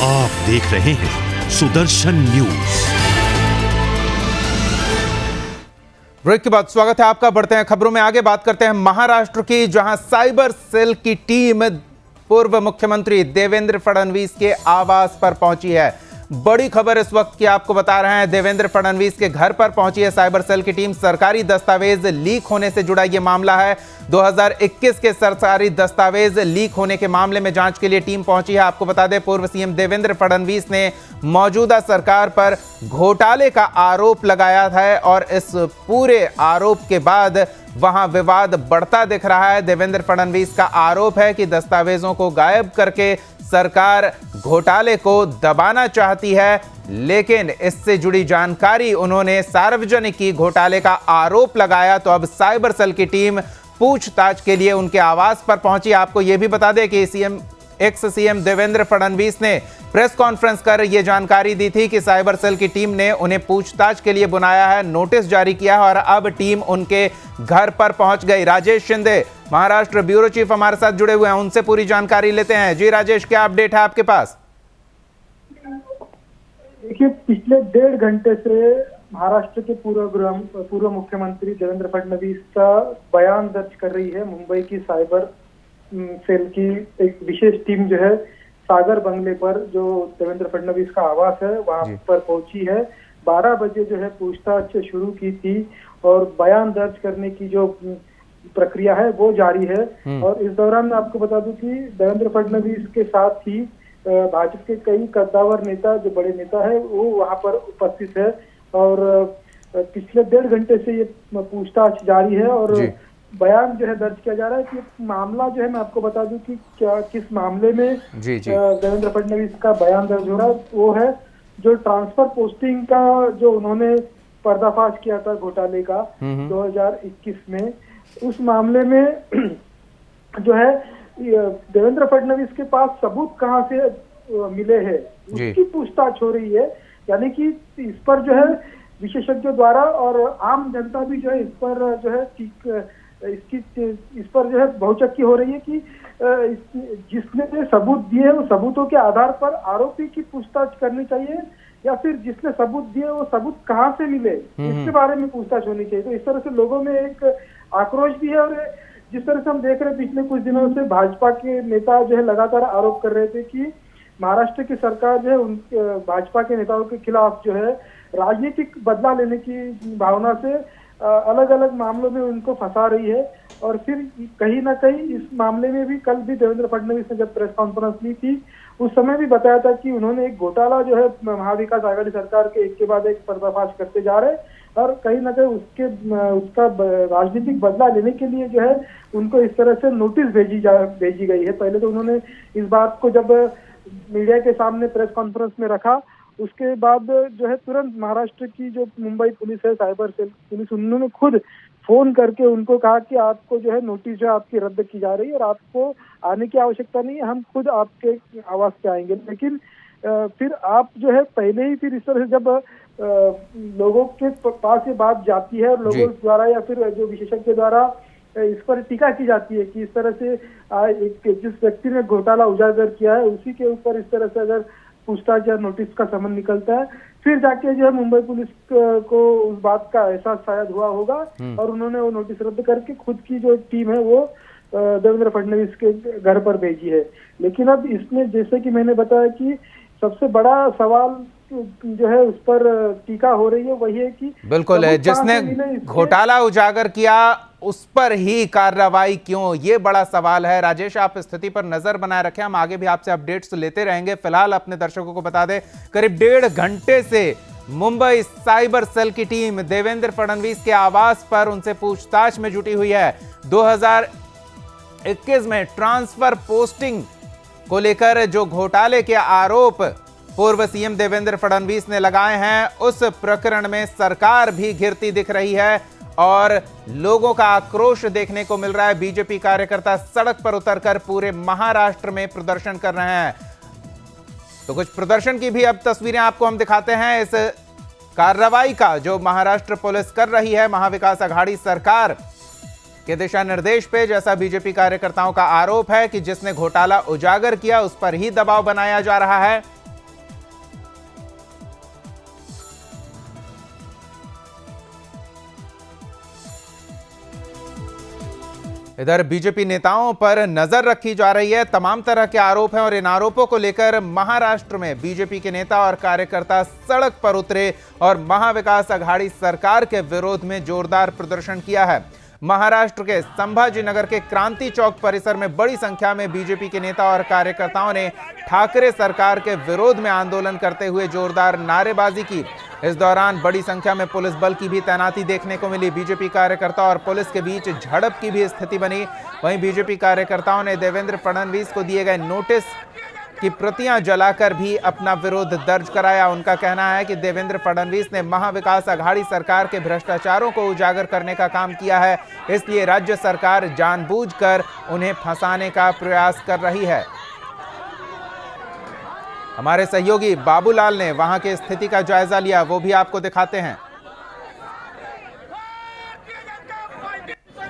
आप देख रहे हैं सुदर्शन न्यूज। ब्रेक के बाद स्वागत है आपका। बढ़ते हैं खबरों में आगे, बात करते हैं महाराष्ट्र की, जहां साइबर सेल की टीम पूर्व मुख्यमंत्री देवेंद्र फडणवीस के आवास पर पहुंची है। बड़ी खबर इस वक्त की आपको बता रहे हैं, देवेंद्र फडणवीस के घर पर पहुंची है साइबर सेल की टीम। सरकारी दस्तावेज लीक होने से जुड़ा यह मामला है। 2021 के सरकारी दस्तावेज लीक होने के मामले में जांच के लिए टीम पहुंची है। आपको बता दें, पूर्व सीएम देवेंद्र फडणवीस ने मौजूदा सरकार पर घोटाले का आरोप लगाया था और इस पूरे आरोप के बाद वहां विवाद बढ़ता दिख रहा है। देवेंद्र फडणवीस का आरोप है कि दस्तावेजों को गायब करके सरकार घोटाले को दबाना चाहती है, लेकिन इससे जुड़ी जानकारी उन्होंने सार्वजनिक की। घोटाले का आरोप लगाया तो अब साइबर सेल की टीम पूछताछ के लिए उनके आवास पर पहुंची। आपको यह भी बता दें कि एक्स सीएम देवेंद्र फडणवीस ने प्रेस कॉन्फ्रेंस कर यह जानकारी दी थी कि साइबर सेल की टीम ने उन्हें पूछताछ के लिए बुलाया है, नोटिस जारी किया है और अब टीम उनके घर पर पहुंच गई। राजेश शिंदे, महाराष्ट्र ब्यूरो चीफ, हमारे साथ जुड़े हुए हैं, उनसे पूरी जानकारी लेते हैं। जी राजेश, क्या अपडेट है आपके पास? देखिए, पिछले 1.5 घंटे से महाराष्ट्र के पूर्व मुख्यमंत्री देवेंद्र फडणवीस का बयान दर्ज कर रही है मुंबई की साइबर सेल की एक विशेष टीम जो है सागर बंगले पर, जो देवेंद्र फडणवीस का आवास है, वहां पर पहुंची है। 12 बजे जो है पूछताछ शुरू की थी और बयान दर्ज करने की जो प्रक्रिया है वो जारी है। और इस दौरान मैं आपको बता दूं कि देवेंद्र फडणवीस के साथ ही भाजपा के कई कद्दावर नेता, जो बड़े नेता है, वो वहां पर उपस्थित है और पिछले 1.5 घंटे से ये पूछताछ जारी है और बयान जो है दर्ज किया जा रहा है कि मामला जो है, मैं आपको बता दूं कि क्या किस मामले में देवेंद्र फडणवीस का बयान दर्ज हो रहा है। वो है जो ट्रांसफर पोस्टिंग का जो उन्होंने पर्दाफाश किया था घोटाले का 2021 में, उस मामले में जो है देवेंद्र फडणवीस के पास सबूत कहां से मिले हैं उसकी पूछताछ हो रही है। यानी कि इस पर जो है विशेषज्ञों द्वारा और आम जनता भी जो है इस पर जो है इस पर जो है बहुचक्की हो रही है कि जिसने सबूत दिए वो सबूतों के आधार पर आरोपी की पूछताछ करनी चाहिए या फिर जिसने सबूत दिए वो सबूत कहां से मिले, इसके बारे में पूछताछ होनी चाहिए। तो इस तरह से लोगों में एक आक्रोश भी है और जिस तरह से हम देख रहे हैं पिछले कुछ दिनों से भाजपा के नेता जो है लगातार आरोप कर रहे थे कि महाराष्ट्र की सरकार जो है उन भाजपा के नेताओं के खिलाफ जो है राजनीतिक बदला लेने की भावना से अलग अलग मामलों में उनको फंसा रही है। और फिर कहीं ना कहीं इस मामले में भी कल भी देवेंद्र फडणवीस ने जब प्रेस कॉन्फ्रेंस ली थी उस समय भी बताया था कि उन्होंने एक घोटाला जो है महाविकास आघाड़ी सरकार के एक के बाद एक पर्दाफाश करते जा रहे और कहीं ना कहीं उसका राजनीतिक बदला लेने के लिए जो है उनको इस तरह से नोटिस भेजी गई है। पहले तो उन्होंने इस बात को जब मीडिया के सामने प्रेस कॉन्फ्रेंस में रखा, उसके बाद जो है तुरंत महाराष्ट्र की जो मुंबई पुलिस है, साइबर सेल पुलिस, उन्होंने खुद फोन करके उनको कहा कि आपको जो है नोटिस जो है आपकी रद्द की जा रही है और आपको आने की आवश्यकता नहीं है, हम खुद आपके आवास पे आएंगे। लेकिन फिर आप जो है पहले ही फिर इस तरह से जब लोगों के पास ये बात जाती है और लोगों द्वारा या फिर जो विशेषज्ञ द्वारा इस पर टीका की जाती है कि इस तरह से जिस व्यक्ति ने घोटाला उजागर किया है उसी के ऊपर इस तरह से अगर पूछताछ या नोटिस का समन निकलता है, फिर जाके जो है मुंबई पुलिस को उस बात का एहसास शायद हुआ होगा और उन्होंने वो नोटिस रद्द करके खुद की जो टीम है वो देवेंद्र फडणवीस के घर पर भेजी है। लेकिन अब इसमें जैसे कि मैंने बताया कि सबसे बड़ा सवाल जो है उस पर टीका हो रही है वही है कि बिल्कुल है, जिसने घोटाला उजागर किया उस पर ही कार्रवाई क्यों, ये बड़ा सवाल है। राजेश, आप स्थिति पर नजर बनाए रखें, हम आगे भी आपसे अपडेट्स लेते रहेंगे। फिलहाल अपने दर्शकों को बता दें, करीब 1.5 घंटे से मुंबई साइबर सेल की टीम देवेंद्र फडणवीस के आवास पर उनसे पूछताछ में जुटी हुई है। 2021 में ट्रांसफर पोस्टिंग को लेकर जो घोटाले के आरोप पूर्व सीएम देवेंद्र फडणवीस ने लगाए हैं, उस प्रकरण में सरकार भी घिरती दिख रही है और लोगों का आक्रोश देखने को मिल रहा है। बीजेपी कार्यकर्ता सड़क पर उतरकर पूरे महाराष्ट्र में प्रदर्शन कर रहे हैं। तो कुछ प्रदर्शन की भी अब तस्वीरें आपको हम दिखाते हैं। इस कार्रवाई का जो महाराष्ट्र पुलिस कर रही है महाविकास आघाड़ी सरकार के दिशा निर्देश पे, जैसा बीजेपी कार्यकर्ताओं का आरोप है कि जिसने घोटाला उजागर किया उस पर ही दबाव बनाया जा रहा है। इधर बीजेपी नेताओं पर नजर रखी जा रही है। तमाम तरह के आरोप हैं और इन आरोपों को लेकर महाराष्ट्र में बीजेपी के नेता और कार्यकर्ता सड़क पर उतरे और महाविकास अघाड़ी सरकार के विरोध में जोरदार प्रदर्शन किया है। महाराष्ट्र के संभाजीनगर के क्रांति चौक परिसर में बड़ी संख्या में बीजेपी के नेता और कार्यकर्ताओं ने ठाकरे सरकार के विरोध में आंदोलन करते हुए जोरदार नारेबाजी की। इस दौरान बड़ी संख्या में पुलिस बल की भी तैनाती देखने को मिली। बीजेपी कार्यकर्ता और पुलिस के बीच झड़प की भी स्थिति बनी। वहीं बीजेपी कार्यकर्ताओं ने देवेंद्र फडणवीस को दिए गए नोटिस की प्रतियां जलाकर भी अपना विरोध दर्ज कराया। उनका कहना है कि देवेंद्र फडणवीस ने महाविकास अघाड़ी सरकार के भ्रष्टाचारों को उजागर करने का काम किया है, इसलिए राज्य सरकार जानबूझकर उन्हें फंसाने का प्रयास कर रही है। हमारे सहयोगी बाबूलाल ने वहां की स्थिति का जायजा लिया, वो भी आपको दिखाते हैं।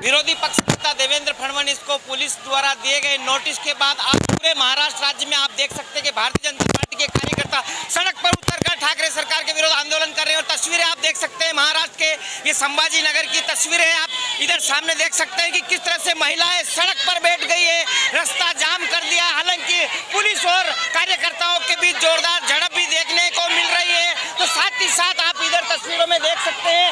विरोधी पक्ष नेता देवेंद्र फडणवीस को पुलिस द्वारा दिए गए नोटिस के बाद आज पूरे महाराष्ट्र राज्य में आप देख सकते हैं कि भारतीय जनता पार्टी के कार्यकर्ता सड़क पर उतरकर ठाकरे सरकार के विरोध आंदोलन कर रहे हैं। और तस्वीरें आप देख सकते हैं महाराष्ट्र के ये संभाजीनगर की तस्वीरें हैं। आप इधर सामने देख सकते हैं कि किस तरह से महिलाएं सड़क पर बैठ गई है, रास्ता जाम कर दिया। हालांकि पुलिस और कार्यकर्ताओं के बीच जोरदार झड़प भी देखने को मिल रही है। तो साथ ही साथ आप इधर तस्वीरों में देख सकते हैं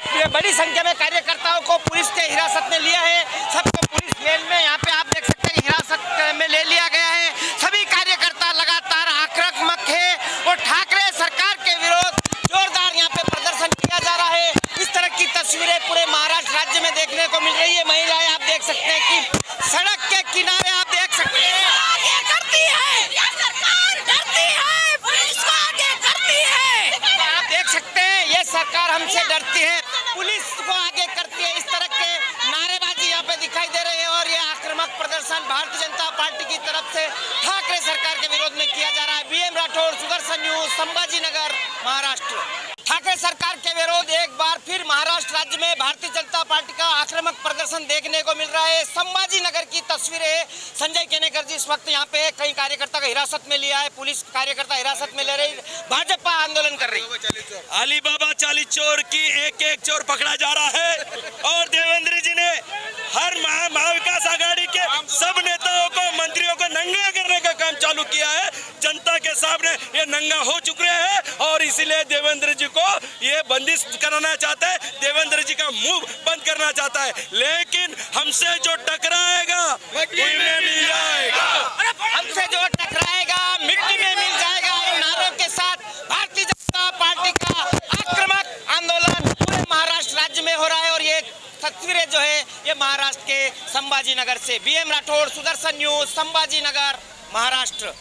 कि बड़ी संख्या में कार्यकर्ताओं को पुलिस के हिरासत में लिया है। सबको पुलिस जेल में यहाँ पे आप देख सकते हैं हिरासत में ले लिया गया है। सभी कार्यकर्ता लगातार आक्रामक है और ठाकरे सरकार के विरोध जोरदार यहाँ पे प्रदर्शन किया जा रहा है। इस तरह की तस्वीरें पूरे महाराष्ट्र राज्य में देखने को मिल रही है। महिलाएं आप देख सकते हैं कि सड़क के किनारे आप देख सकते हैं आप देख सकते हैं ये सरकार हमसे डरती है, पुलिस को आगे करती है। इस तरह के नारेबाजी यहाँ पे दिखाई दे रही है और ये आक्रामक प्रदर्शन भारतीय जनता पार्टी की तरफ से ठाकरे सरकार के विरोध में किया जा रहा है। B M Rathore, Sudarshan news, Sambhajinagar, Maharashtra. ठाकरे सरकार के विरोध एक बार फिर महाराष्ट्र राज्य में भारतीय जनता पार्टी का आक्रामक प्रदर्शन देखने को मिल रहा है। संभाजीनगर की तस्वीरें संजय केनेकर जी इस वक्त यहाँ पे कई कार्यकर्ता का हिरासत में लिया है, पुलिस कार्यकर्ता हिरासत में ले रही, भाजपा आंदोलन कर रही। अलीबाबा 40 चोर की एक चोर पकड़ा जा रहा है और देवेंद्र जी ने हर महाविकास आघाड़ी के सब नेताओं को, मंत्रियों को नंगा करने का काम चालू किया है। जनता के सामने ये नंगा हो चुके हैं और इसीलिए देवेंद्र जी को ये बंदिश कराना चाहता है, देवेंद्र जी का मुंह बंद करना चाहता है। लेकिन हमसे जो टकराएगा मिट्टी में मिल जाएगा, हमसे जो टकराएगा मिट्टी में मिल जाएगा। इन नारों के साथ भारतीय जनता पार्टी का आक्रामक आंदोलन पूरे महाराष्ट्र राज्य में हो रहा है। और ये तस्वीरें जो है ये महाराष्ट्र के संभाजीनगर से। BM Rathore, Sudarshan news, Sambhajinagar, Maharashtra.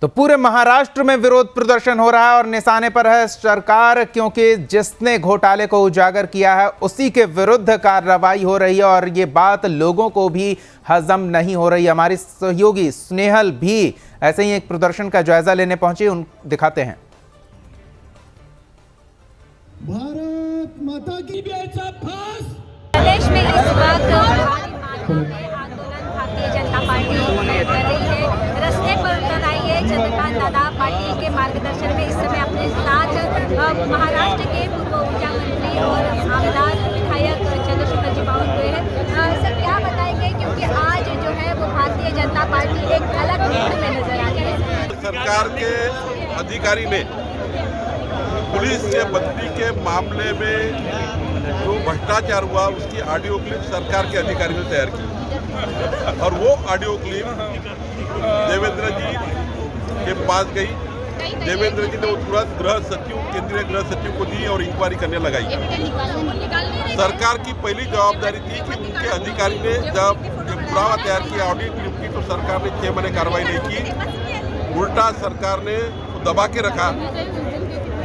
तो पूरे महाराष्ट्र में विरोध प्रदर्शन हो रहा है और निशाने पर है सरकार, क्योंकि जिसने घोटाले को उजागर किया है उसी के विरुद्ध कार्रवाई हो रही है और ये बात लोगों को भी हजम नहीं हो रही। हमारी सहयोगी स्नेहल भी ऐसे ही एक प्रदर्शन का जायजा लेने पहुंची, उन दिखाते हैं। भारत माता की प्रदेश में इस वक्त आंदोलन भारतीय जनता पार्टी कर रही है। रास्ते पर उतर आई है चंद्रकांत दादा पाटिल के मार्गदर्शन में। इस समय अपने साथ महाराष्ट्र के पूर्व ऊर्जा मंत्री और आमदार विधायक चंद्रशेखर जी बावनकुळे हैं। सर क्या बताएंगे, क्योंकि आज जो है वो भारतीय जनता पार्टी एक अलग मूड में नजर आ रही है। सरकार के अधिकारी ने पुलिस के बदली के मामले में जो भ्रष्टाचार हुआ उसकी ऑडियो क्लिप सरकार के अधिकारियों ने तैयार की और वो ऑडियो क्लिप देवेंद्र जी के पास गई। देवेंद्र जी ने वो तुरंत गृह सचिव, केंद्रीय गृह सचिव को दी और इंक्वायरी करने लगाई। सरकार की पहली जवाबदारी थी कि उनके अधिकारी ने जब पुरावा तैयार किया ऑडियो क्लिप की तो सरकार ने 6 महीने कार्रवाई नहीं की, उल्टा सरकार ने दबा के रखा।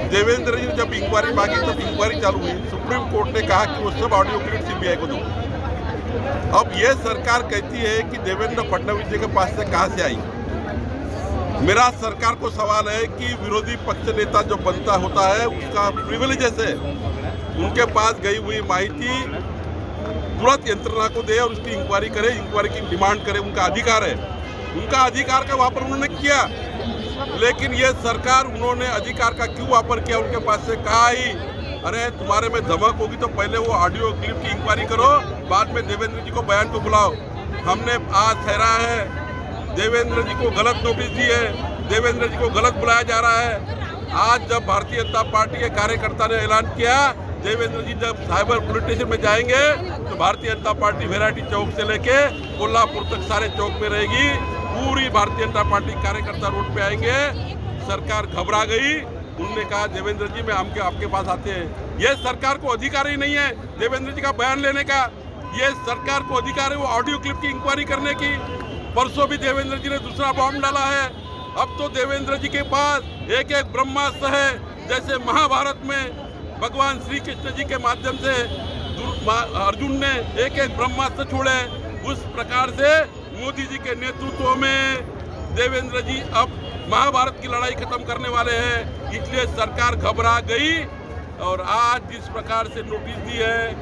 देवेंद्र जी ने जब इंक्वायरी मांगी तब इंक्वायरी चालू हुई। सुप्रीम कोर्ट ने कहा कि वो सब ऑडियो क्लिप सीबीआई को दो। अब ये सरकार कहती है कि देवेंद्र फडणवीस जी के पास से कहां से आई। मेरा सरकार को सवाल है कि विरोधी पक्ष नेता जो बनता होता है उसका प्रिविलेजेस है, उनके पास गई हुई माहिती तुरंत यंत्रणा को दे और उसकी इंक्वायरी करे, इंक्वायरी की डिमांड करे, उनका अधिकार है। उनका अधिकार का वापर उन्होंने किया, लेकिन ये सरकार उन्होंने अधिकार का क्यों वापर किया, उनके पास से कहा ही अरे तुम्हारे में धमक होगी तो पहले वो ऑडियो क्लिप की इंक्वायरी करो, बाद में देवेंद्र जी को बयान को बुलाओ। हमने आज ठहरा है, देवेंद्र जी को गलत नोटिस दी है, देवेंद्र जी को गलत बुलाया जा रहा है। आज जब भारतीय जनता पार्टी के कार्यकर्ता ने ऐलान किया, देवेंद्र जी जब साइबर पुलिस स्टेशन में जाएंगे तो भारतीय जनता पार्टी वैरायटी चौक से लेके कोल्हापुर तक सारे चौक में रहेगी। पूरी भारतीय जनता पार्टी कार्यकर्ता रोड पे आएंगे। सरकार घबरा गई। उन्होंने कहा देवेंद्र जी मैं आपके पास आते हैं। ये सरकार को अधिकार ही नहीं है देवेंद्र जी का बयान लेने का। ये सरकार को अधिकार है वो ऑडियो क्लिप की इंक्वायरी करने की। परसों भी देवेंद्र जी ने दूसरा बॉम्ब डाला है। अब तो देवेंद्र जी के पास एक एक ब्रह्मास्त्र है। जैसे महाभारत में भगवान श्री कृष्ण जी के माध्यम से अर्जुन ने एक एक ब्रह्मास्त्र छोड़े, उस प्रकार से मोदी जी के नेतृत्व में देवेंद्र जी अब महाभारत की लड़ाई खत्म करने वाले हैं। इसलिए सरकार घबरा गई और आज जिस प्रकार से नोटिस दी है,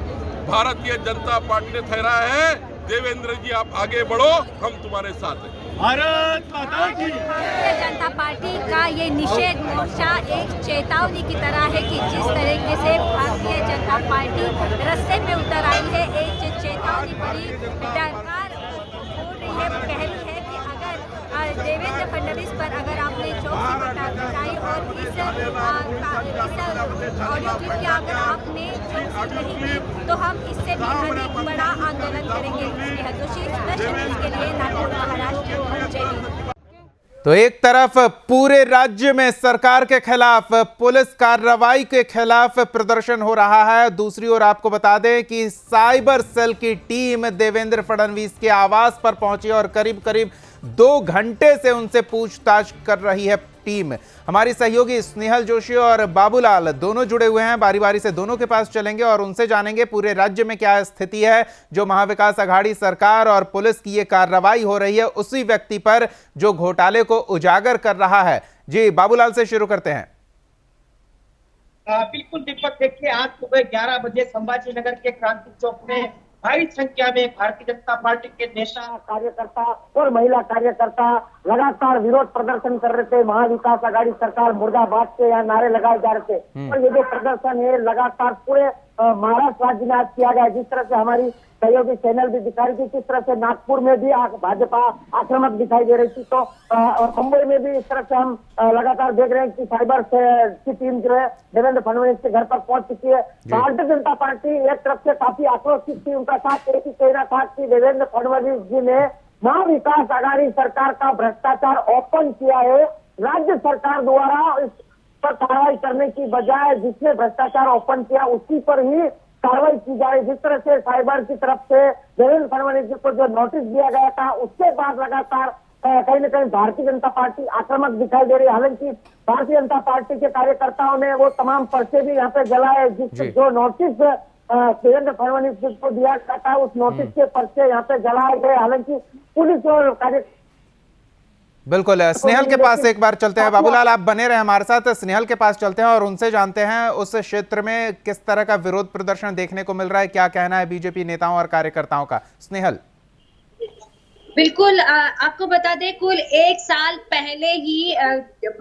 भारतीय जनता पार्टी ने ठहरा है देवेंद्र जी आप आगे बढ़ो, हम तुम्हारे साथ हैं। भारत माता की। भारतीय जनता पार्टी का ये निषेध मोर्चा एक चेतावनी की तरह है कि जिस तरीके से भारतीय जनता पार्टी रास्ते में उतर आई है, एक चेतावनी बड़ी सरकार बोल रही है, कह रही है कि अगर देवेंद्र फडणवीस पर अगर आपने चौकसी बताई और इस ऑडियो क्लिप की अगर आपने चौकसी नहीं की तो हम इससे भी अधिक बड़ा आंदोलन करेंगे। जोशी के लिए नागपुर महाराष्ट्र। तो एक तरफ पूरे राज्य में सरकार के खिलाफ, पुलिस कार्रवाई के खिलाफ प्रदर्शन हो रहा है। दूसरी ओर आपको बता दें कि साइबर सेल की टीम देवेंद्र फडणवीस के आवास पर पहुंची और करीब करीब 2 घंटे से उनसे पूछताछ कर रही है टीम। हमारी सहयोगी स्नेहल जोशी और बाबूलाल दोनों जुड़े हुए हैं। बारी बारी से दोनों के पास चलेंगे और उनसे जानेंगे पूरे राज्य में क्या स्थिति है जो महाविकास आघाड़ी सरकार और पुलिस की ये कार्रवाई हो रही है उसी व्यक्ति पर जो घोटाले को उजागर कर रहा है। जी बाबूलाल से शुरू करते हैं। बिल्कुल दीपक, देखिए आज सुबह 11 बजे संभाजी नगर के क्रांति चौक में भारी संख्या में भारतीय जनता पार्टी के नेता कार्यकर्ता और महिला कार्यकर्ता लगातार विरोध प्रदर्शन कर रहे थे। महाविकास आघाड़ी सरकार मुर्दाबाद के यहाँ नारे लगाए जा रहे थे और ये जो प्रदर्शन है लगातार पूरे महाराष्ट्र राज्य में आज किया गया। जिस तरह से हमारी सहयोगी चैनल भी दिखा रही थी, किस तरह से नागपुर में भी भाजपा आक्रामक दिखाई दे रही थी, तो मुंबई में भी इस तरह से हम लगातार देख रहे हैं कि साइबर की टीम जो है देवेंद्र फडणवीस के घर पर पहुंच चुकी है। भारतीय जनता पार्टी एक तरफ से काफी आक्रोशित थी, उनका साथ एक ही कहना था कि देवेंद्र फडणवीस जी ने महाविकास आघाड़ी सरकार का भ्रष्टाचार ओपन किया है। राज्य सरकार द्वारा इस पर कार्रवाई करने की बजाय जिसने भ्रष्टाचार ओपन किया उसी पर ही कार्रवाई की जाए। जिस तरह से साइबर की तरफ से देवेंद्र फडणवीस जी को जो नोटिस दिया गया था उसके बाद लगातार कहीं न कहीं भारतीय जनता पार्टी आक्रामक दिखाई दे रही है। हालांकि भारतीय जनता पार्टी के कार्यकर्ताओं ने वो तमाम पर्चे भी यहाँ पे जलाए, जो नोटिस देवेंद्र फडणवीस को दिया गया था उस नोटिस के पर्चे यहाँ पे जलाए गए। हालांकि पुलिस और बिल्कुल, स्नेहल के पास एक बार चलते हैं। बाबूलाल आप बने रहे हमारे साथ। स्नेहल के पास चलते हैं और उनसे जानते हैं उस क्षेत्र में किस तरह का विरोध प्रदर्शन देखने को मिल रहा है, क्या कहना है बीजेपी नेताओं और कार्यकर्ताओं का। स्नेहल। बिल्कुल, आपको बता दें कुल 1 साल पहले ही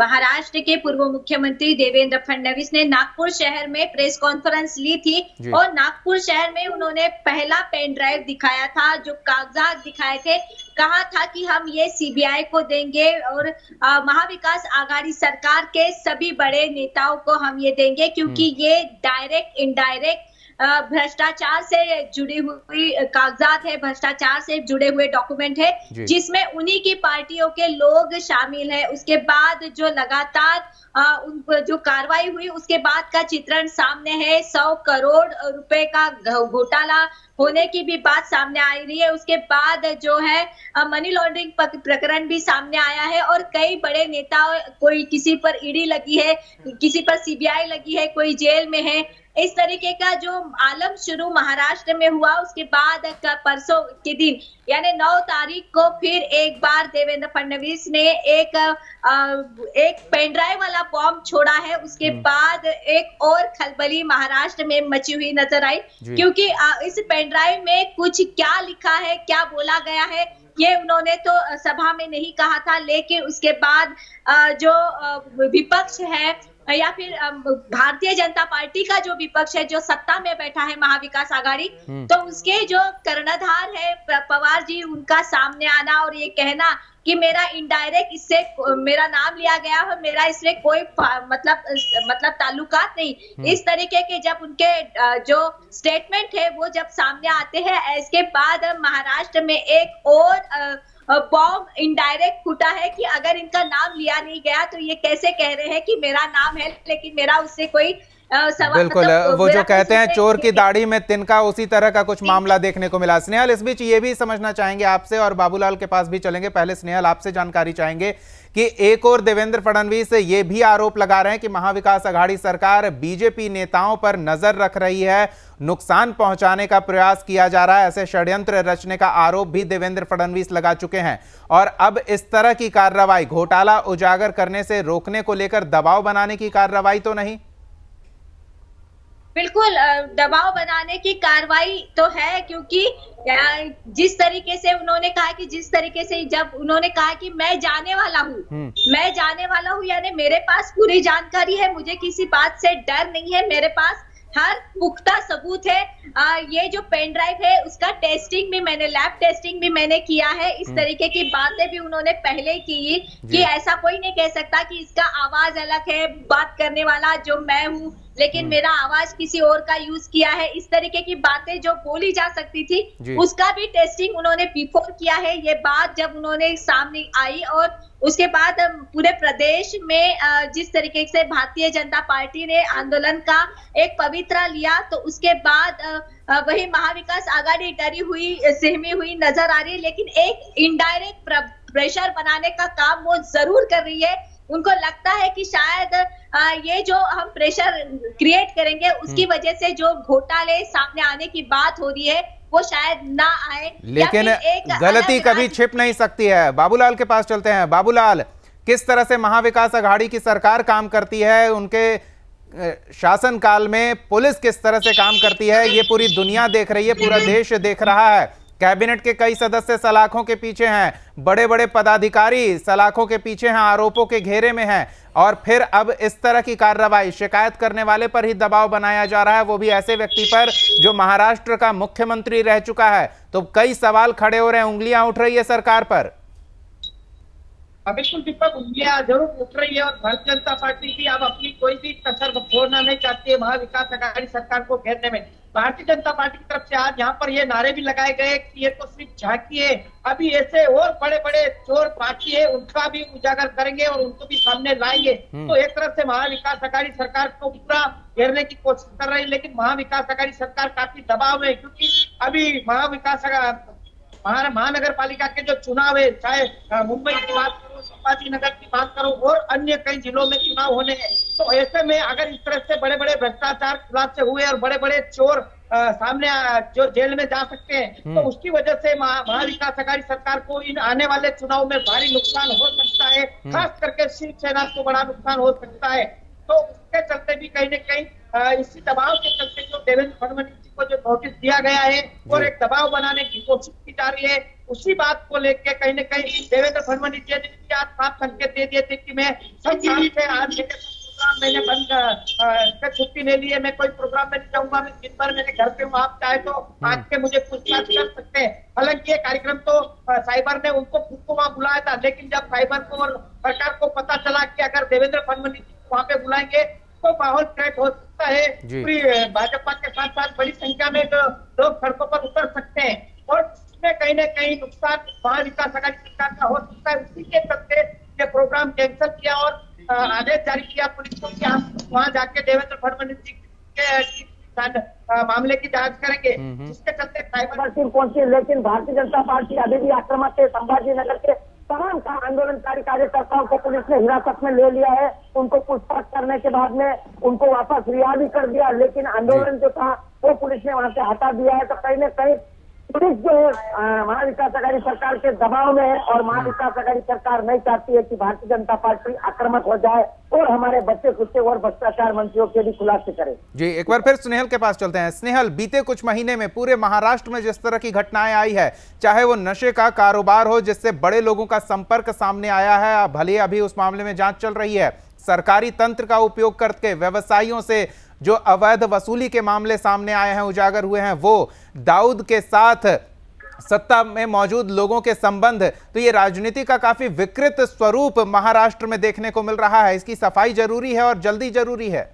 महाराष्ट्र के पूर्व मुख्यमंत्री देवेंद्र फडणवीस ने नागपुर शहर में प्रेस कॉन्फ्रेंस ली थी और नागपुर शहर में उन्होंने पहला पेन ड्राइव दिखाया था, जो कागजात दिखाए थे। कहा था कि हम ये सीबीआई को देंगे और महाविकास आघाड़ी सरकार के सभी बड़े नेताओं को हम ये देंगे, क्योंकि ये डायरेक्ट इनडायरेक्ट भ्रष्टाचार से जुड़ी हुई कागजात है, भ्रष्टाचार से जुड़े हुए डॉक्यूमेंट है, जिसमें उन्हीं की पार्टियों के लोग शामिल है। उसके बाद जो लगातार उन जो कार्रवाई हुई उसके बाद का चित्रण सामने है। 100 करोड़ रुपए का घोटाला होने की भी बात सामने आ रही है। उसके बाद जो है मनी लॉन्ड्रिंग प्रकरण भी सामने आया है और कई बड़े नेता, कोई किसी पर ईडी लगी है, किसी पर सीबीआई लगी है, कोई जेल में है। इस तरीके का जो आलम शुरू महाराष्ट्र में हुआ, उसके बाद परसों के दिन यानी 9 तारीख को फिर एक बार देवेंद्र फडणवीस ने एक पेनड्राइव वाला बॉम्ब छोड़ा है। उसके बाद एक और खलबली महाराष्ट्र में मची हुई नजर आई, क्योंकि इस पेनड्राइव में कुछ क्या लिखा है, क्या बोला गया है, ये उन्होंने तो सभा में नहीं कहा था, लेकिन उसके बाद जो विपक्ष है या फिर भारतीय जनता पार्टी का जो विपक्ष है, जो सत्ता में बैठा है महाविकास आघाड़ी, तो उसके जो कर्णधार है पवार जी, उनका सामने आना और ये कहना कि मेरा इनडायरेक्ट इससे मेरा नाम लिया गया है, मेरा इसमें कोई मतलब ताल्लुकात नहीं, इस तरीके के जब उनके जो स्टेटमेंट है वो जब सामने आते हैं, इसके बाद महाराष्ट्र में एक और बॉम्ब इनडायरेक्ट फूटा है कि अगर इनका नाम लिया नहीं गया तो ये कैसे कह रहे हैं कि मेरा नाम है लेकिन मेरा उससे कोई बिल्कुल वो जो कहते हैं चोर की दाढ़ी में तिनका, उसी तरह का कुछ मामला देखने को मिला। स्नेहल, इस बीच ये भी समझना चाहेंगे आपसे और बाबूलाल के पास भी चलेंगे। पहले स्नेहल आपसे जानकारी चाहेंगे कि एक और देवेंद्र फडणवीस ये भी आरोप लगा रहे हैं कि महाविकास आघाड़ी सरकार बीजेपी नेताओं पर नजर रख रही है, नुकसान पहुंचाने का प्रयास किया जा रहा है, ऐसे षड्यंत्र रचने का आरोप भी देवेंद्र फडणवीस लगा चुके हैं। और अब इस तरह की कार्रवाई, घोटाला उजागर करने से रोकने को लेकर दबाव बनाने की कार्रवाई तो नहीं? बिल्कुल दबाव बनाने की कार्रवाई तो है, क्योंकि जिस तरीके से उन्होंने कहा कि जिस तरीके से जब उन्होंने कहा कि मैं जाने वाला हूँ, यानी मेरे पास पूरी जानकारी है, मुझे किसी बात से डर नहीं है, मेरे पास हर पुख्ता सबूत है। ये जो पेन ड्राइव है उसका टेस्टिंग भी मैंने, लैब टेस्टिंग भी मैंने किया है। इस तरीके की बातें भी उन्होंने पहले की कि ऐसा कोई नहीं कह सकता कि इसका आवाज अलग है, बात करने वाला जो मैं हूँ लेकिन मेरा आवाज किसी और का यूज किया है, इस तरीके की बातें जो बोली जा सकती थी उसका भी टेस्टिंग उन्होंने बिफोर किया है। ये बात जब उन्होंने सामने आई और उसके बाद पूरे प्रदेश में जिस तरीके से भारतीय जनता पार्टी ने आंदोलन का एक पवित्रा लिया, तो उसके बाद वही महाविकास आघाड़ी डरी हुई, सहमी हुई नजर आ रही है, लेकिन एक इनडायरेक्ट प्रेशर बनाने का काम वो जरूर कर रही है। उनको लगता है कि शायद ये जो हम प्रेशर क्रिएट करेंगे उसकी वजह से जो घोटाले सामने आने की बात हो रही है वो शायद ना आए, लेकिन गलती कभी छिप नहीं सकती है। बाबूलाल के पास चलते हैं। बाबूलाल, किस तरह से महाविकास आघाड़ी की सरकार काम करती है, उनके शासनकाल में पुलिस किस तरह से काम करती है, ये पूरी दुनिया देख रही है, पूरा देश देख रहा है। कैबिनेट के कई सदस्य सलाखों के पीछे हैं, बड़े बड़े पदाधिकारी सलाखों के पीछे हैं, आरोपों के घेरे में हैं, और फिर अब इस तरह की कार्रवाई शिकायत करने वाले पर ही दबाव बनाया जा रहा है, वो भी ऐसे व्यक्ति पर जो महाराष्ट्र का मुख्यमंत्री रह चुका है। तो कई सवाल खड़े हो रहे हैं, उंगलियां उठ रही है सरकार पर। बिल्कुल दीपक, उंगलियां जरूर उठ रही है और भारतीय जनता पार्टी भी अब अपनी कोई भी कसर छोड़ना नहीं चाहती है महाविकास आघाड़ी सरकार को घेरने में। भारतीय जनता पार्टी की तरफ से आज यहाँ पर ये नारे भी लगाए गए कि ये तो सिर्फ झांकी है, अभी ऐसे और बड़े बड़े चोर बाकी है, उनका भी उजागर करेंगे और उनको भी सामने लाएंगे। तो एक तरफ से महाविकास आघाड़ी सरकार को पूरा घेरने की कोशिश कर रही है, लेकिन महाविकास आघाड़ी सरकार काफी दबाव में, क्योंकि अभी महानगर पालिका के जो चुनाव है, चाहे मुंबई की बात करो, संभाजी नगर की बात करो और अन्य कई जिलों में चुनाव होने हैं, तो ऐसे में अगर इस तरह से बड़े बड़े भ्रष्टाचार खुलासे हुए और बड़े बड़े चोर सामने जो जेल में जा सकते हैं, तो उसकी वजह से महाविकास आघाड़ी सरकार को इन आने वाले चुनाव में भारी नुकसान हो सकता है, खास करके शिवसेना को बड़ा नुकसान हो सकता है। तो उसके चलते भी कहीं न कहीं इसी दबाव के चलते जो देवेंद्र फडणवीस जी को जो नोटिस दिया गया है और एक दबाव बनाने की कोशिश की जा रही है, उसी बात को लेकर कहीं न कहीं देवेंद्र फडणवीस जी ने आज साफ संकेत दे दिए थे कि मैं सब काम से आज प्रोग्राम मैंने बंद छुट्टी ले ली है, मैं कोई प्रोग्राम में नहीं जाऊंगा, मैं दिन भर मेरे घर पे हूँ, आप चाहे तो आज के मुझे पूछताछ कर सकते हैं। हालांकि ये कार्यक्रम तो साइबर ने उनको खुद को वहाँ बुलाया था, लेकिन जब साइबर को और सरकार को पता चला कि अगर देवेंद्र फडणवीस वहाँ पे बुलाएंगे तो माहौल क्रिएट हो सकता है, पूरी भाजपा के साथ साथ बड़ी संख्या में लोग सड़कों पर उतर सकते हैं और इसमें कहीं न कहीं नुकसान महाविकास आघाड़ी सरकार का हो सकता है। उसी के चलते ये प्रोग्राम कैंसिल किया और आदेश जारी किया पुलिस को कि हम वहाँ जाके देवेंद्र फडणवीस जी के मामले की जांच करेंगे, जिसके चलते साइबर टीम पहुंची, लेकिन भारतीय जनता पार्टी अभी भी आक्रामक है। संभाजी नगर के तमाम आंदोलनकारी कार्यकर्ताओं को पुलिस ने हिरासत में ले लिया है, उनको पूछताछ करने के बाद में उनको वापस रिहा भी कर दिया, लेकिन आंदोलन जो था वो पुलिस ने वहां से हटा दिया है। तो कहीं न कहीं पुलिस जो है महाविकास आघाड़ी सरकार के दबाव में है और महाविकास आघाड़ी सरकार नहीं चाहती है कि भारतीय जनता पार्टी आक्रामक हो जाए और हमारे बच्चे कुत्ते और भ्रष्टाचार मंत्रियों के भी खुलासे करे। जी, एक बार फिर स्नेहल के पास चलते हैं। स्नेहल, बीते कुछ महीने में पूरे महाराष्ट्र में जिस तरह की घटनाएं आई है, चाहे वो नशे का कारोबार हो जिससे बड़े लोगों का संपर्क सामने आया है, भले अभी उस मामले में जांच चल रही है, सरकारी तंत्र का उपयोग करके व्यवसायियों से जो अवैध वसूली के मामले सामने आए हैं, उजागर हुए हैं, वो दाऊद के साथ सत्ता में मौजूद लोगों के संबंध, तो ये राजनीति का काफी विकृत स्वरूप महाराष्ट्र में देखने को मिल रहा है। इसकी सफाई जरूरी है और जल्दी जरूरी है।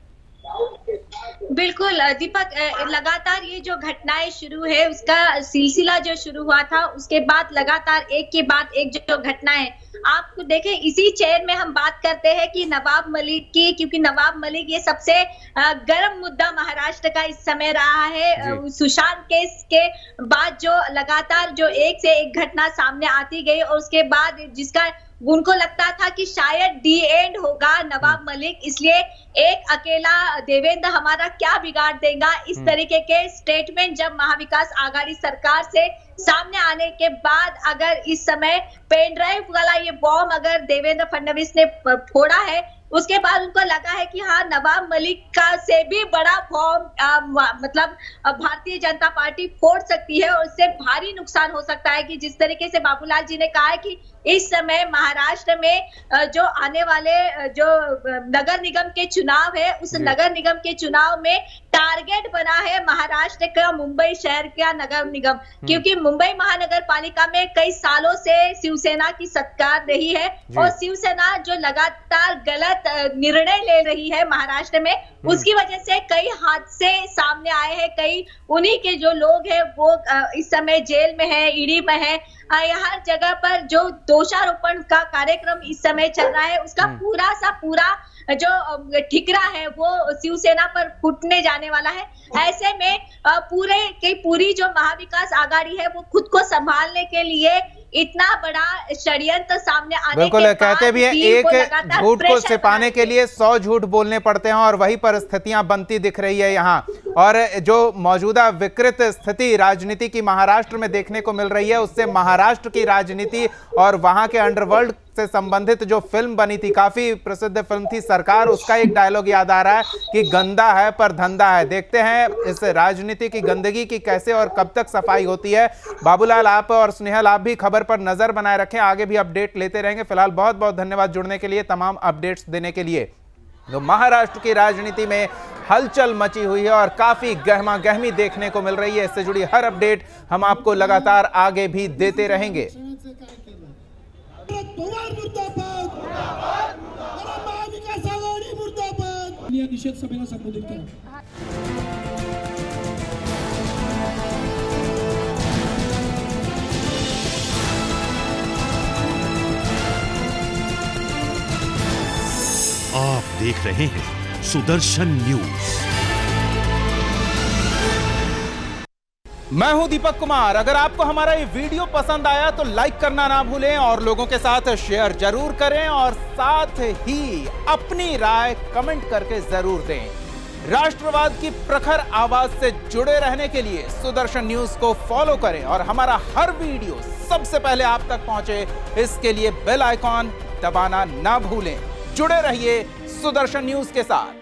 बिल्कुल दीपक, लगातार ये जो घटनाएं शुरू है उसका सिलसिला जो शुरू हुआ था, उसके बाद लगातार एक के बाद एक जो घटनाएं आप देखें, इसी चेयर में हम बात करते हैं कि नवाब मलिक की, क्योंकि नवाब मलिक ये सबसे गर्म मुद्दा महाराष्ट्र का इस समय रहा है। सुशांत केस के बाद जो लगातार जो एक से एक घटना सामने आती गई और उसके बाद जिसका उनको लगता था कि शायद दी एंड होगा नवाब मलिक, इसलिए एक अकेला देवेंद्र हमारा क्या बिगाड़ देगा, इस तरीके के स्टेटमेंट जब महाविकास आघाड़ी सरकार से सामने आने के बाद अगर इस समय पेन ड्राइव वाला ये बॉम्ब अगर देवेंद्र फडणवीस ने फोड़ा है, उसके बाद उनको लगा है कि हाँ, नवाब मलिक का से भी बड़ा बॉम्ब मतलब भारतीय जनता पार्टी फोड़ सकती है और उससे भारी नुकसान हो सकता है। कि जिस तरीके से बाबूलाल जी ने कहा है कि इस समय महाराष्ट्र में जो आने वाले जो नगर निगम के चुनाव है, उस नगर निगम के चुनाव में टारगेट बना है महाराष्ट्र का मुंबई शहर का नगर निगम, क्योंकि मुंबई महानगर पालिका में कई सालों से शिवसेना की सरकार रही है और शिवसेना जो लगातार गलत निर्णय ले रही है महाराष्ट्र में, उसकी वजह से कई हादसे सामने आए हैं। कई उन्हीं के जो लोग हैं वो इस समय जेल में है, ईडी में है। हर जगह पर जो दोषारोपण का कार्यक्रम इस समय चल रहा है, उसका पूरा जो ठिकरा है वो शिवसेना पर फूटने जाने वाला है। ऐसे में पूरी जो महाविकास आघाड़ी है वो खुद को संभालने के लिए इतना बड़ा षड्यंत्र सामने आने बिल्कुल, के बाद कहते भी हैं एक झूठ को छिपाने के लिए 100 झूठ बोलने पड़ते हैं और वही परिस्थितियां बनती दिख रही है यहाँ। और जो मौजूदा विकृत स्थिति राजनीति की महाराष्ट्र में देखने को मिल रही है, उससे महाराष्ट्र की राजनीति और वहां के अंडरवर्ल्ड से संबंधित जो फिल्म बनी थी, काफी प्रसिद्ध फिल्म थी सरकार, उसका एक डायलॉग याद आ रहा है कि गंदा है पर धंधा है। देखते हैं इस राजनीति की गंदगी की कैसे और कब तक सफाई होती है। बाबूलाल, आप और स्नेहल, आप भी खबर पर नजर बनाए रखें, आगे भी अपडेट लेते रहेंगे। फिलहाल बहुत बहुत धन्यवाद जुड़ने के लिए, तमाम अपडेट्स देने के लिए। तो महाराष्ट्र की राजनीति में हलचल मची हुई है और काफी गहमा गहमी देखने को मिल रही है। इससे जुड़ी हर अपडेट हम आपको लगातार आगे भी देते रहेंगे। निषेध सभेला संबोधित करा। आप देख रहे हैं सुदर्शन न्यूज। मैं हूं दीपक कुमार। अगर आपको हमारा ये वीडियो पसंद आया तो लाइक करना ना भूलें और लोगों के साथ शेयर जरूर करें और साथ ही अपनी राय कमेंट करके जरूर दें। राष्ट्रवाद की प्रखर आवाज से जुड़े रहने के लिए सुदर्शन न्यूज को फॉलो करें और हमारा हर वीडियो सबसे पहले आप तक पहुंचे, इसके लिए बेल आइकॉन दबाना ना भूलें। जुड़े रहिए सुदर्शन न्यूज के साथ।